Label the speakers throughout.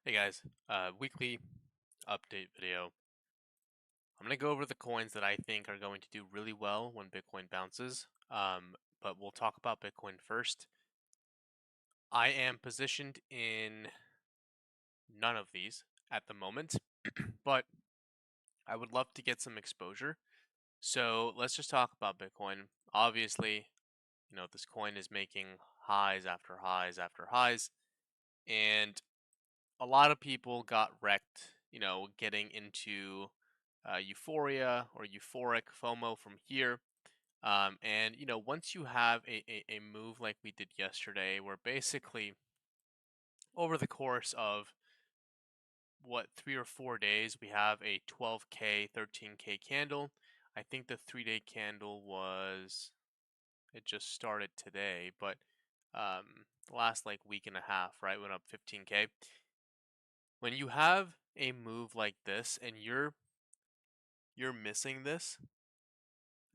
Speaker 1: Hey guys, weekly update video. I'm going to go over the coins that I think are going to do really well when Bitcoin bounces. But we'll talk about Bitcoin first. I am positioned in none of these at the moment, but I would love to get some exposure. So let's just talk about Bitcoin. Obviously, this coin is making highs after highs after highs, and a lot of people got wrecked, getting into euphoria or euphoric FOMO from here. And once you have a move like we did yesterday, where basically over the course of 3 or 4 days, we have a 12K, 13K candle. I think the 3-day candle it just started today, but the last like week and a half, right, went up 15K. When you have a move like this and you're missing this,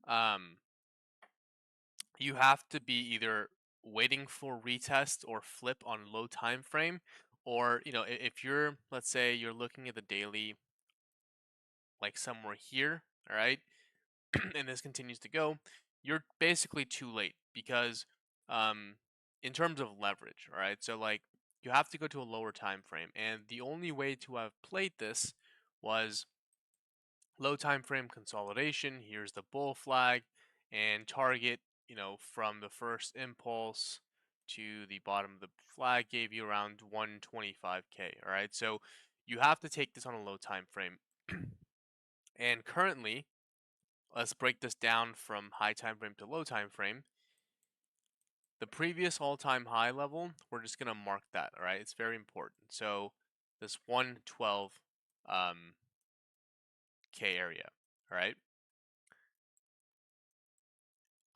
Speaker 1: um, you have to be either waiting for retest or flip on low time frame, or if you're, let's say you're looking at the daily like somewhere here, all right, and this continues to go, you're basically too late because um in terms of leverage, all right, so like you have to go to a lower time frame, and the only way to have played this was low time frame consolidation. Here's the bull flag and target, from the first impulse to the bottom of the flag gave you around 125K. All right. So you have to take this on a low time frame. And currently, let's break this down from high time frame to low time frame. The previous all-time high level, we're just going to mark that. All right. It's very important. So this 112 K area. All right.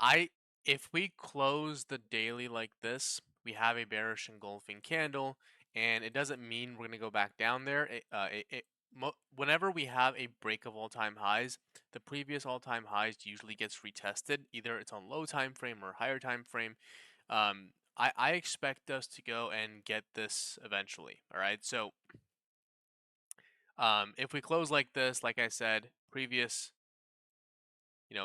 Speaker 1: I If we close the daily like this, we have a bearish engulfing candle, and it doesn't mean we're going to go back down there. Whenever we have a break of all-time highs, the previous all-time highs usually gets retested. Either it's on low time frame or higher time frame. I expect us to go and get this eventually. All right, so if we close like this, like I said, previous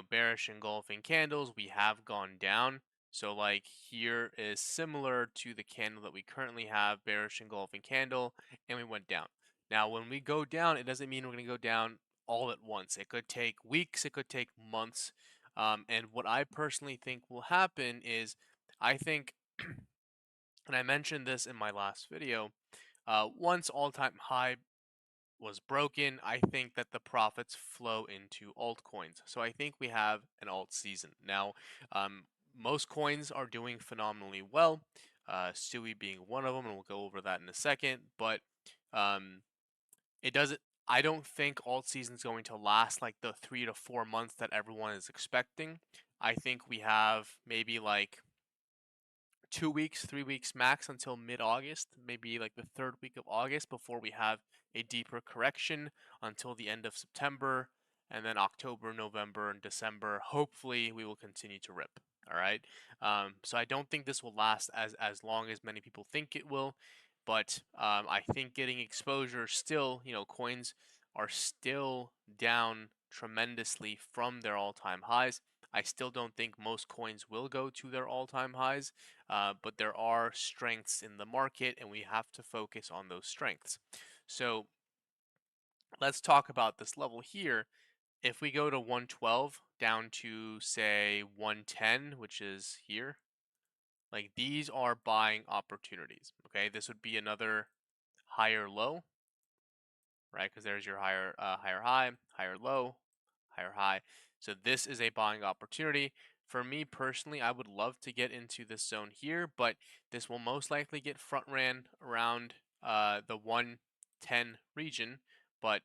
Speaker 1: bearish engulfing candles, we have gone down. So like here is similar to the candle that we currently have, bearish engulfing candle, and we went down. Now, when we go down, it doesn't mean we're going to go down all at once. It could take weeks, it could take months. And what I personally think will happen is, I think, and I mentioned this in my last video, once all-time high was broken, I think that the profits flow into altcoins. So I think we have an alt season. Now, most coins are doing phenomenally well, Stewie being one of them, and we'll go over that in a second. But um, it doesn't. I don't think alt season is going to last like the 3 to 4 months that everyone is expecting. I think we have maybe like 2 weeks, 3 weeks max until mid-August, maybe like the third week of August before we have a deeper correction until the end of September, and then October, November, and December. Hopefully, we will continue to rip. All right. So I don't think this will last as long as many people think it will, but I think getting exposure still, coins are still down tremendously from their all-time highs. I still don't think most coins will go to their all-time highs, but there are strengths in the market, and we have to focus on those strengths. So let's talk about this level here. If we go to 112 down to, say, 110, which is here, like these are buying opportunities. Okay, this would be another higher low, right? Because there's your higher high, higher low, higher high. So this is a buying opportunity. For me personally, I would love to get into this zone here, but this will most likely get front ran around the 110 region. But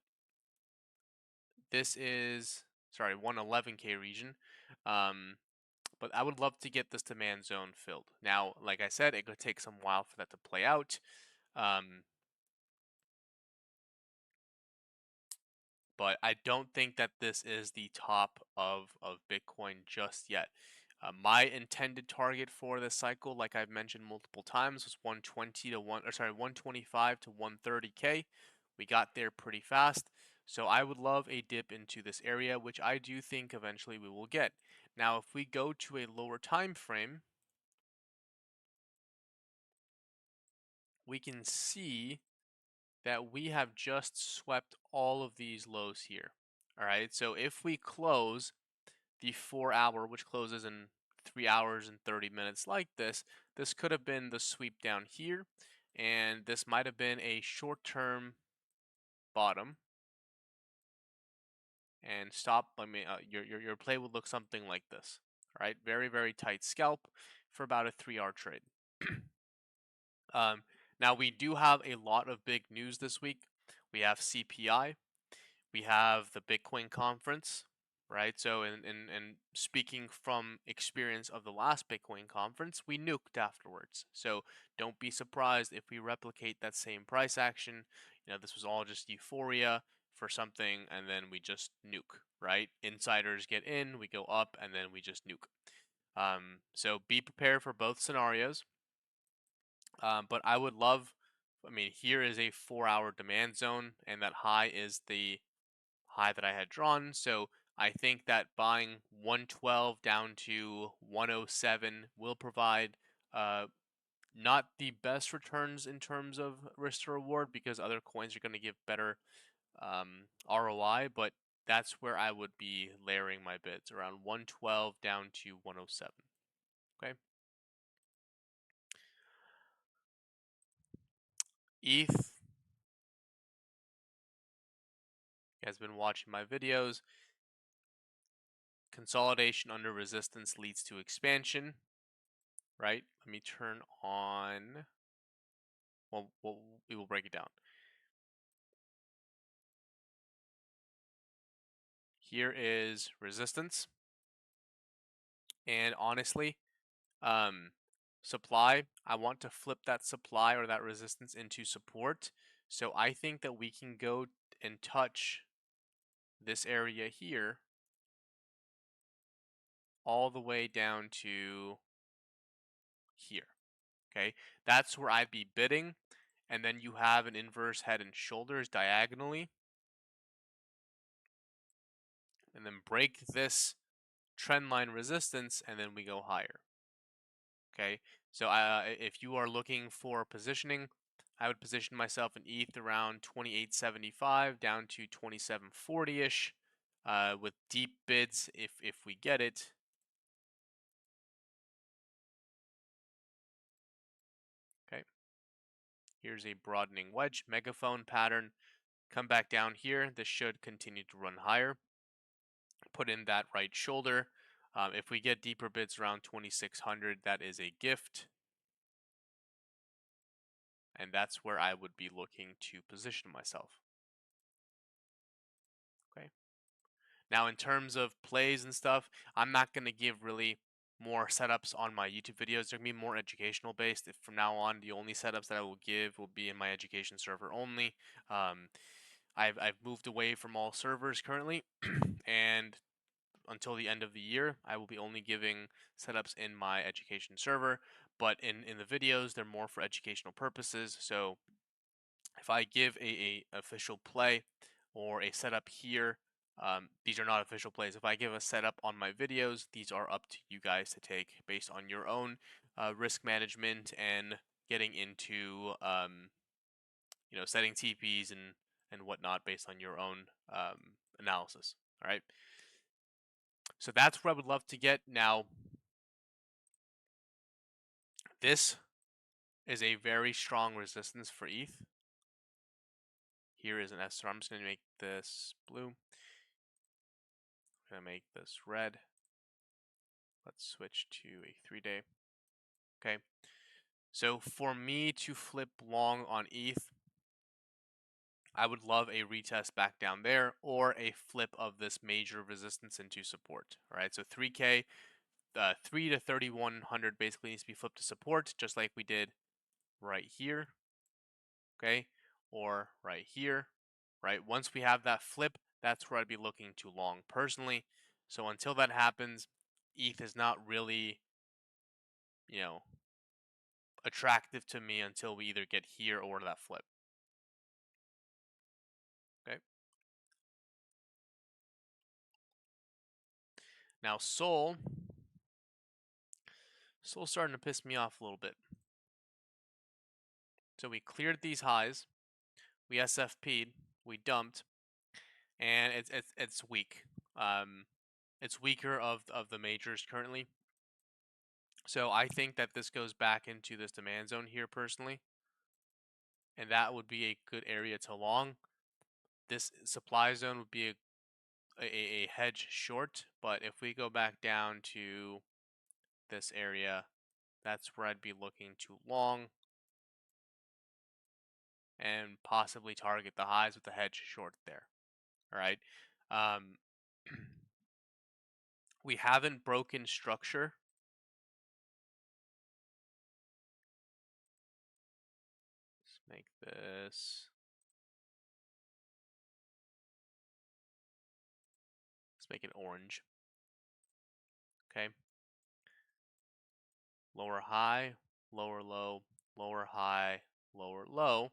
Speaker 1: this is, sorry, 111K region. But I would love to get this demand zone filled. Now, like I said, it could take some while for that to play out. But I don't think that this is the top of Bitcoin just yet. My intended target for this cycle, like I've mentioned multiple times, was 125 to 130k. We got there pretty fast, so I would love a dip into this area, which I do think eventually we will get. Now, if we go to a lower time frame, we can see that we have just swept all of these lows here. All right, so if we close the 4 hour, which closes in 3 hours and 30 minutes like this could have been the sweep down here, and this might have been a short-term bottom and stop. I mean, your play would look something like this. All right, very, very tight scalp for about a 3 hour trade. Now we do have a lot of big news this week. We have CPI, we have the Bitcoin conference, right? So, in speaking from experience of the last Bitcoin conference, we nuked afterwards. So, don't be surprised if we replicate that same price action. You know, this was all just euphoria for something, and then we just nuke, right? Insiders get in, we go up, and then we just nuke. So, be prepared for both scenarios. But I would love, I mean, here is a 4 hour demand zone, and that high is the high that I had drawn. So I think that buying 112 down to 107 will provide not the best returns in terms of risk to reward, because other coins are going to give better ROI, but that's where I would be layering my bids, around 112 down to 107. Okay. ETH, you guys been watching my videos. Consolidation under resistance leads to expansion, right? Let me turn on, well, we will break it down. Here is resistance, and honestly, supply, I want to flip that supply or that resistance into support. So I think that we can go and touch this area here all the way down to here. Okay, that's where I'd be bidding, and then you have an inverse head and shoulders diagonally, and then break this trend line resistance, and then we go higher. Okay, so if you are looking for positioning, I would position myself in ETH around 28.75 down to 27.40ish, with deep bids if we get it. Okay, here's a broadening wedge megaphone pattern. Come back down here. This should continue to run higher. Put in that right shoulder. If we get deeper bids around 2600, that is a gift. And that's where I would be looking to position myself. Okay. Now, in terms of plays and stuff, I'm not going to give really more setups on my YouTube videos. They're going to be more educational based. If from now on, the only setups that I will give will be in my education server only. I've moved away from all servers currently, and until the end of the year, I will be only giving setups in my education server. But in the videos, they're more for educational purposes. So if I give a official play or a setup here, these are not official plays. If I give a setup on my videos, these are up to you guys to take based on your own risk management and getting into setting TPs and whatnot based on your own analysis. All right. So that's where I would love to get. Now, this is a very strong resistance for ETH. Here is an S. So I'm just going to make this blue. I'm going to make this red. Let's switch to a 3-day. Okay. So for me to flip long on ETH, I would love a retest back down there or a flip of this major resistance into support. All right. So 3K, 3 to 3100 basically needs to be flipped to support, just like we did right here. Okay. Or right here. Right. Once we have that flip, that's where I'd be looking to long personally. So until that happens, ETH is not really, you know, attractive to me until we either get here or that flip. Okay. Now Sol's starting to piss me off a little bit. So we cleared these highs, we SFP'd, we dumped, and it's weak. It's weaker of the majors currently. So I think that this goes back into this demand zone here personally, and that would be a good area to long. This supply zone would be a hedge short, but if we go back down to this area, that's where I'd be looking to long and possibly target the highs with the hedge short there. All right. Um, we haven't broken structure. Let's make this. Let's make it orange. Okay. Lower high, lower low, lower high, lower low.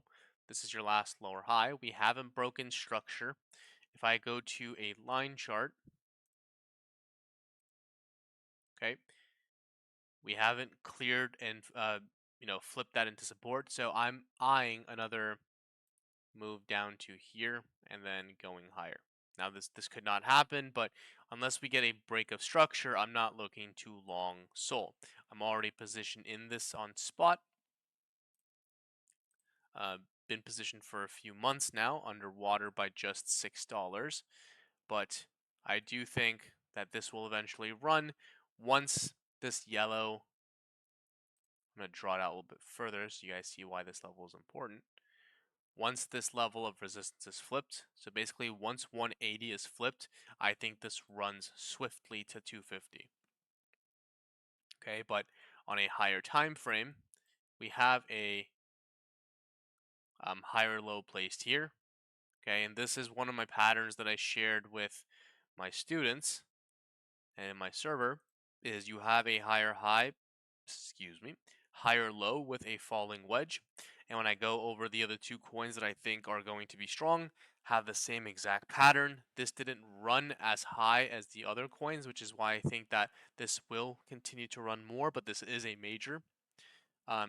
Speaker 1: This is your last lower high. We haven't broken structure. If I go to a line chart, okay, we haven't cleared and flipped that into support. So I'm eyeing another move down to here and then going higher. Now this could not happen, but unless we get a break of structure, I'm not looking to long Sol. I'm already positioned in this on spot. Been positioned for a few months now, underwater by just $6. But I do think that this will eventually run once this yellow. I'm going to draw it out a little bit further so you guys see why this level is important. Once this level of resistance is flipped, so basically once 180 is flipped, I think this runs swiftly to 250. Okay, but on a higher time frame, we have a higher low placed here. Okay, and this is one of my patterns that I shared with my students and in my server, is you have a higher high, higher low with a falling wedge. And when I go over the other two coins that I think are going to be strong, have the same exact pattern. This didn't run as high as the other coins, which is why I think that this will continue to run more, but this is a major.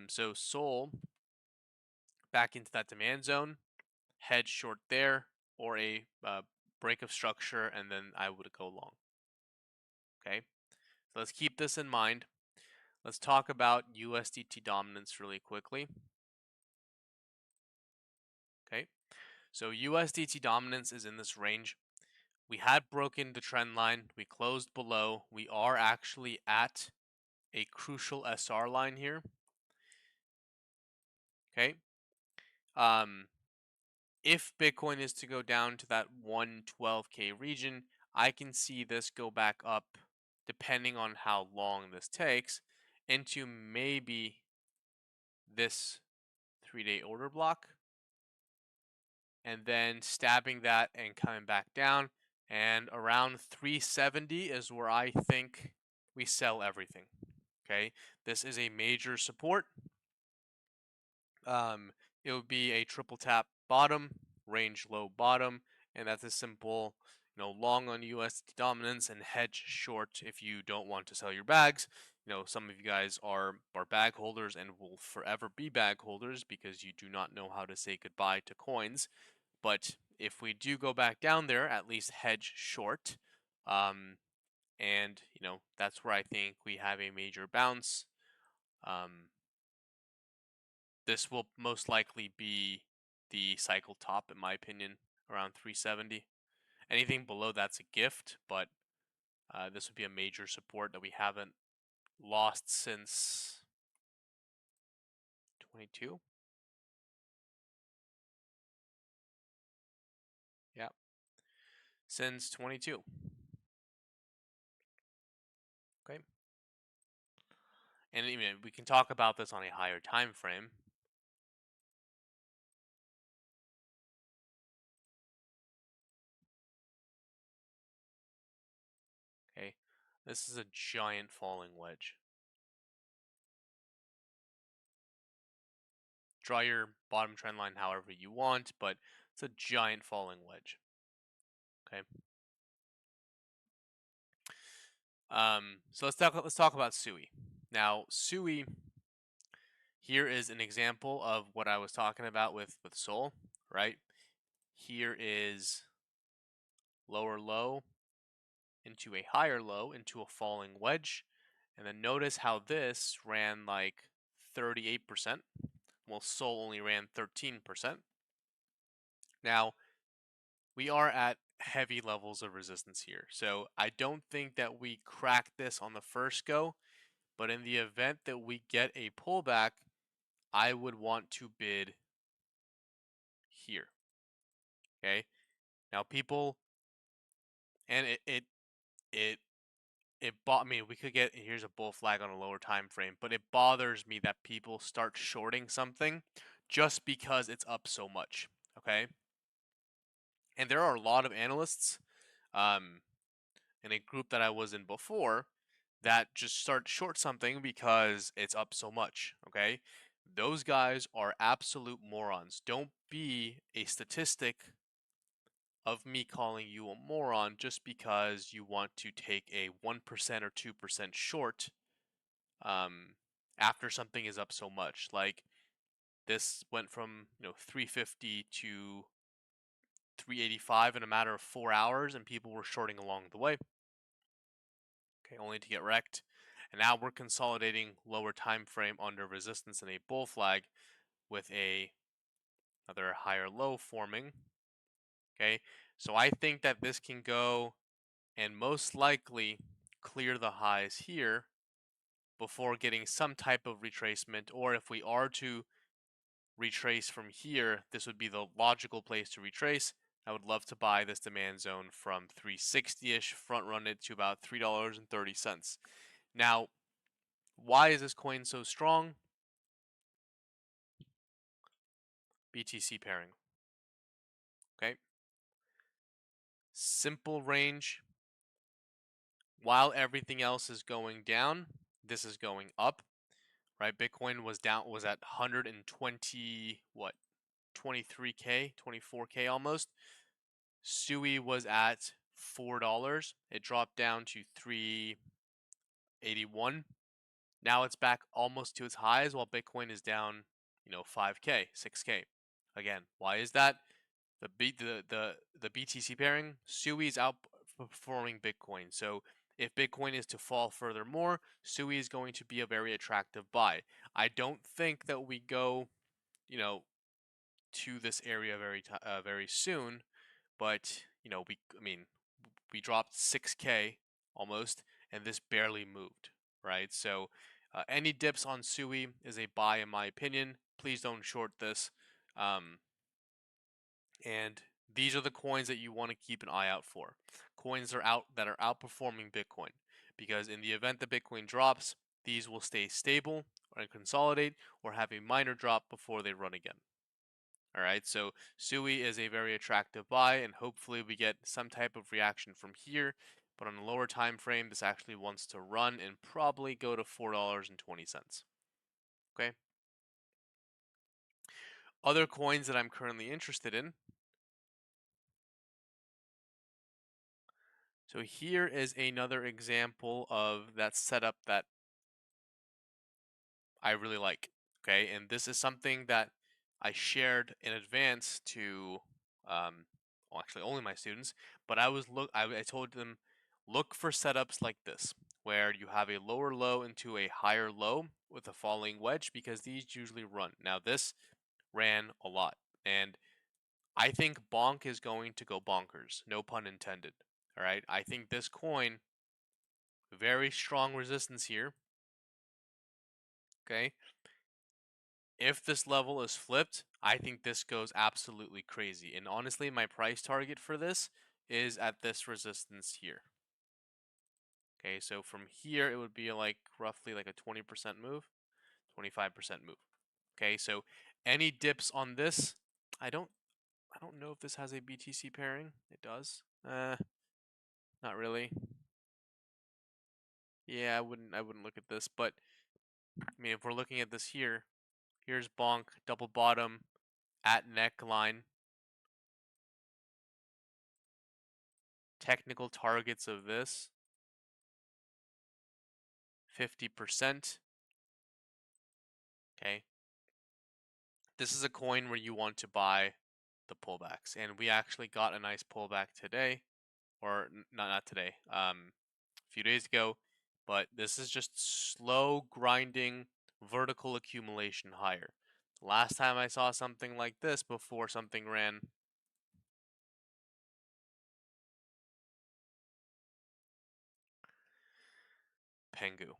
Speaker 1: So Sol back into that demand zone, hedge short there, or a break of structure, and then I would go long. Okay, so let's keep this in mind. Let's talk about USDT dominance really quickly. Okay, so USDT dominance is in this range. We had broken the trend line. We closed below. We are actually at a crucial SR line here. Okay. If Bitcoin is to go down to that 112K region, I can see this go back up, depending on how long this takes, into maybe this 3-day order block, and then stabbing that and coming back down. And around 370 is where I think we sell everything. Okay, this is a major support. It would be a triple tap bottom, range low bottom, and that's a simple, long on USD dominance and hedge short if you don't want to sell your bags. Some of you guys are bag holders and will forever be bag holders because you do not know how to say goodbye to coins. But if we do go back down there, at least hedge short. And that's where I think we have a major bounce. This will most likely be the cycle top, in my opinion, around 370. Anything below that's a gift, but this would be a major support that we haven't lost since 22. Yeah, since 22. Okay, and even we can talk about this on a higher time frame. Okay, This is a giant falling wedge. Draw your bottom trend line however you want, but it's a giant falling wedge. Okay. So let's talk about Sui. Now, Sui here is an example of what I was talking about with Sol, right? Here is lower low into a higher low into a falling wedge. And then notice how this ran like 38%. Well, Sol only ran 13%. Now, we are at heavy levels of resistance here. So I don't think that we crack this on the first go, but in the event that we get a pullback, I would want to bid here. Okay. Now people, and I mean, we could get, here's a bull flag on a lower time frame, but it bothers me that people start shorting something just because it's up so much. Okay. And there are a lot of analysts, in a group that I was in before that just start short something because it's up so much. Okay. Those guys are absolute morons. Don't be a statistic of me calling you a moron just because you want to take a 1% or 2% short after something is up so much. Like this went from 350 to 385 in a matter of 4 hours, and people were shorting along the way. Okay, only to get wrecked. And now we're consolidating lower time frame under resistance and a bull flag with another higher low forming. Okay, so I think that this can go and most likely clear the highs here before getting some type of retracement, or if we are to retrace from here, this would be the logical place to retrace. I would love to buy this demand zone from 360-ish, front run it to about $3.30. Now, why is this coin so strong? BTC pairing. Okay. Simple range. While everything else is going down, this is going up. Right? Bitcoin was at 120, what? 23K, 24K almost. Sui was at $4. It dropped down to 381. Now it's back almost to its highs while Bitcoin is down, 5K, 6K. Again, why is that? The BTC pairing, Sui is outperforming Bitcoin. So if Bitcoin is to fall furthermore, Sui is going to be a very attractive buy. I don't think that we go, to this area very soon, but we dropped 6K almost, and this barely moved, right? So any dips on Sui is a buy in my opinion. Please don't short this. And these are the coins that you want to keep an eye out for. Coins that are outperforming Bitcoin, because in the event that Bitcoin drops, these will stay stable or consolidate or have a minor drop before they run again. All right, so Sui is a very attractive buy, and hopefully we get some type of reaction from here. But on a lower time frame, this actually wants to run and probably go to $4.20. Okay. Other coins that I'm currently interested in. So here is another example of that setup that I really like. Okay, and this is something that I shared in advance to, well, actually only my students, but I told them look for setups like this, where you have a lower low into a higher low with a falling wedge, because these usually run. Now this ran a lot, and I think bonk is going to go bonkers, no pun intended. All right, I think this coin, very strong resistance here. Okay, if this level is flipped, I think this goes absolutely crazy. And honestly, my price target for this is at this resistance here. Okay, so from here, it would be like roughly like a 20% move, 25% move. Okay, so any dips on this, I don't know if this has a BTC pairing. It does. Not really. Yeah, I wouldn't look at this, but I mean, if we're looking at this here, here's bonk, double bottom, at neckline, technical targets of this, 50%. Okay. This is a coin where you want to buy the pullbacks, and we actually got a nice pullback today, or not today, a few days ago, but this is just slow grinding vertical accumulation higher. Last time I saw something like this before something ran Pengu.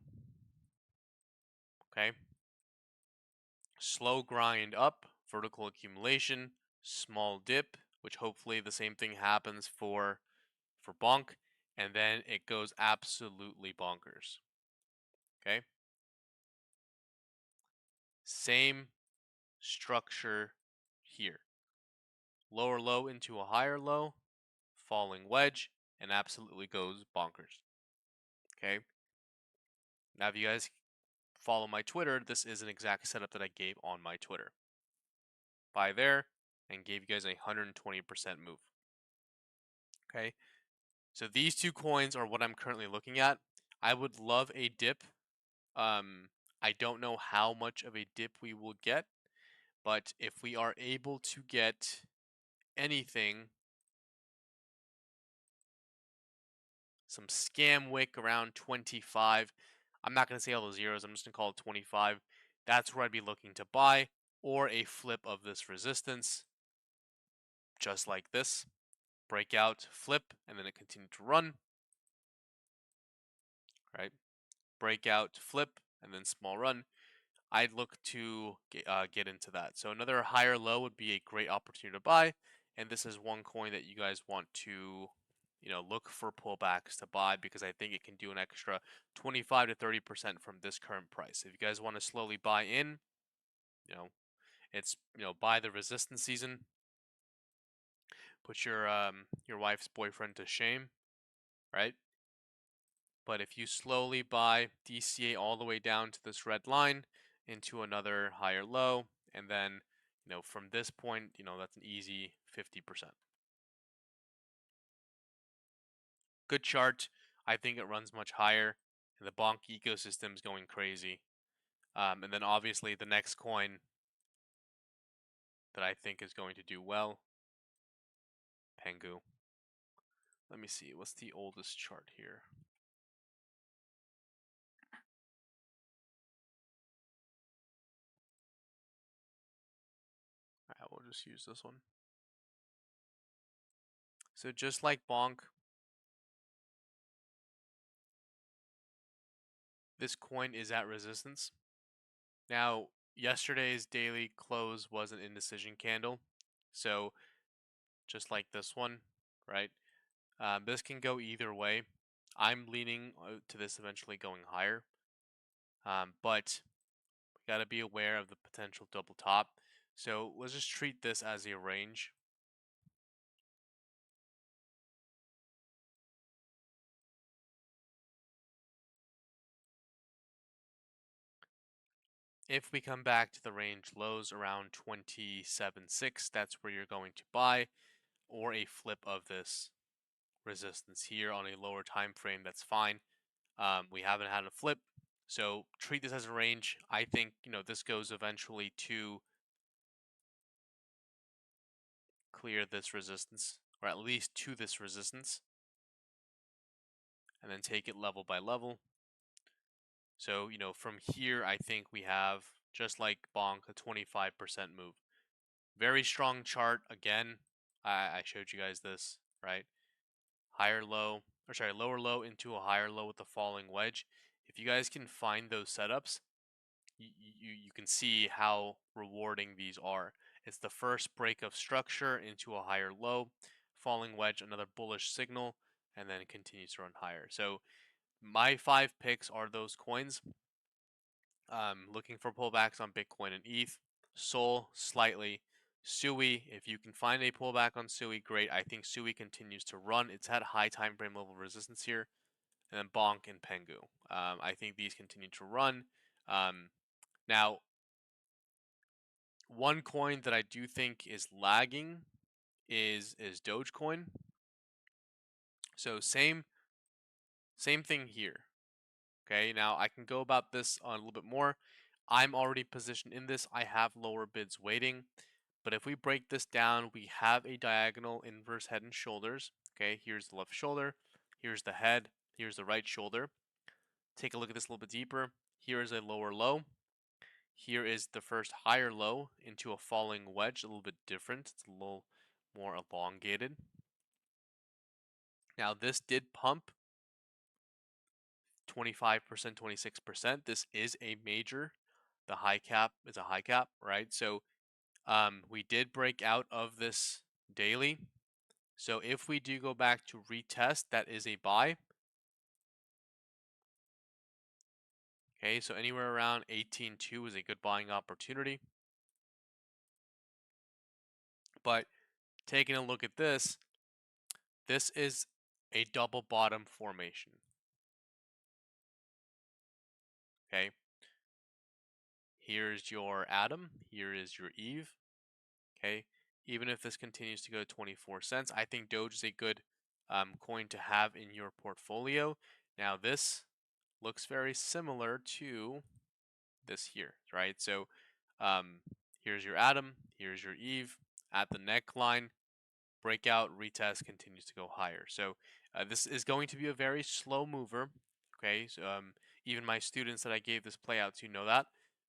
Speaker 1: Okay? Slow grind up, vertical accumulation, small dip, which hopefully the same thing happens for bonk, and then it goes absolutely bonkers. Okay? Same structure here. Lower low into a higher low, falling wedge, and absolutely goes bonkers. Okay? Now, if you guys follow my Twitter, this is an exact setup that I gave on my Twitter. Buy there, and gave you guys a 120% move. Okay? So these two coins are what I'm currently looking at. I would love a dip. I don't know how much of a dip we will get, but if we are able to get anything, some scam wick around 25, I'm not going to say all the zeros, I'm just going to call it 25. That's where I'd be looking to buy, or a flip of this resistance, just like this. Breakout, flip, and then it continued to run. Right? Breakout, flip, and then small run. I'd look to get into that. So another higher low would be a great opportunity to buy, and this is one coin that you guys want to, look for pullbacks to buy because I think it can do an extra 25 to 30% from this current price. If you guys want to slowly buy in, it's buy the resistance season. Put your wife's boyfriend to shame, right? But if you slowly buy DCA all the way down to this red line into another higher low, and then, from this point, that's an easy 50%. Good chart. I think it runs much higher. And the bonk ecosystem is going crazy. And then obviously the next coin that I think is going to do well, Pengu. Let me see. What's the oldest chart here? Alright, we'll just use this one. So just like bonk, this coin is at resistance. Now, yesterday's daily close was an indecision candle. So just like this one, right? This can go either way. I'm leaning to this eventually going higher. But we got to be aware of the potential double top. So let's just treat this as a range. If we come back to the range lows around 27.6, that's where you're going to buy, or a flip of this resistance here on a lower time frame. That's fine. We haven't had a flip, so treat this as a range. I think this goes eventually to clear this resistance, or at least to this resistance, and then take it level by level. So from here, I think we have, just like bonk, a 25% move. Very strong chart. Again, I showed you guys this, right? Lower low into a higher low with the falling wedge. If you guys can find those setups, you can see how rewarding these are. It's the first break of structure into a higher low, falling wedge, another bullish signal, and then it continues to run higher. So my 5 picks are those coins. Looking for pullbacks on Bitcoin and ETH. Sol slightly. Sui, if you can find a pullback on Sui, great. I think Sui continues to run. It's had high time frame level resistance here. and then Bonk and Pengu. I think these continue to run. Now, one coin that I do think is lagging is Dogecoin. So same thing here. Okay, now I can go about this on a little bit more. I'm already positioned in this. I have lower bids waiting. But if we break this down, we have a diagonal inverse head and shoulders. Okay, here's the left shoulder, here's the head, here's the right shoulder. Take a look at this a little bit deeper. Here is a lower low. Here is the first higher low into a falling wedge, a little bit different. It's a little more elongated. Now this did pump 25%, 26%. This is a major. The high cap is a high cap, right? So we did break out of this daily. So if we do go back to retest, that is a buy. Okay, so anywhere around 18.2 is a good buying opportunity. But taking a look at this, this is a double bottom formation. Okay, here's your Adam, here is your Eve. Okay, even if this continues to go 24 cents, I think Doge is a good coin to have in your portfolio. Now this looks very similar to this here, right? So here's your Adam, here's your Eve at the neckline. Breakout, retest continues to go higher. So this is going to be a very slow mover. Okay, so even my students that I gave this play out to know that.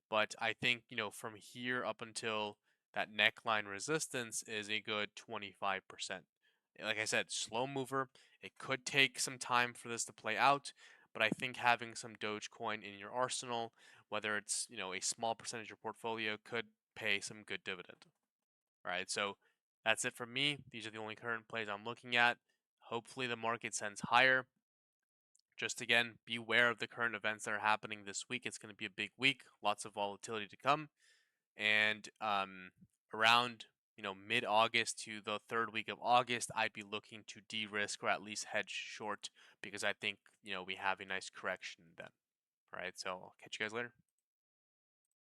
Speaker 1: But I think, from here up until that neckline resistance is a good 25%. Like I said, slow mover. It could take some time for this to play out, but I think having some Dogecoin in your arsenal, whether it's, a small percentage of your portfolio, could pay some good dividend. All right, so that's it from me. These are the only current plays I'm looking at. Hopefully the market sends higher. Just again, beware of the current events that are happening this week. It's going to be a big week, lots of volatility to come. And around mid-August to the third week of August, I'd be looking to de-risk or at least hedge short because I think we have a nice correction then. All right, so I'll catch you guys later.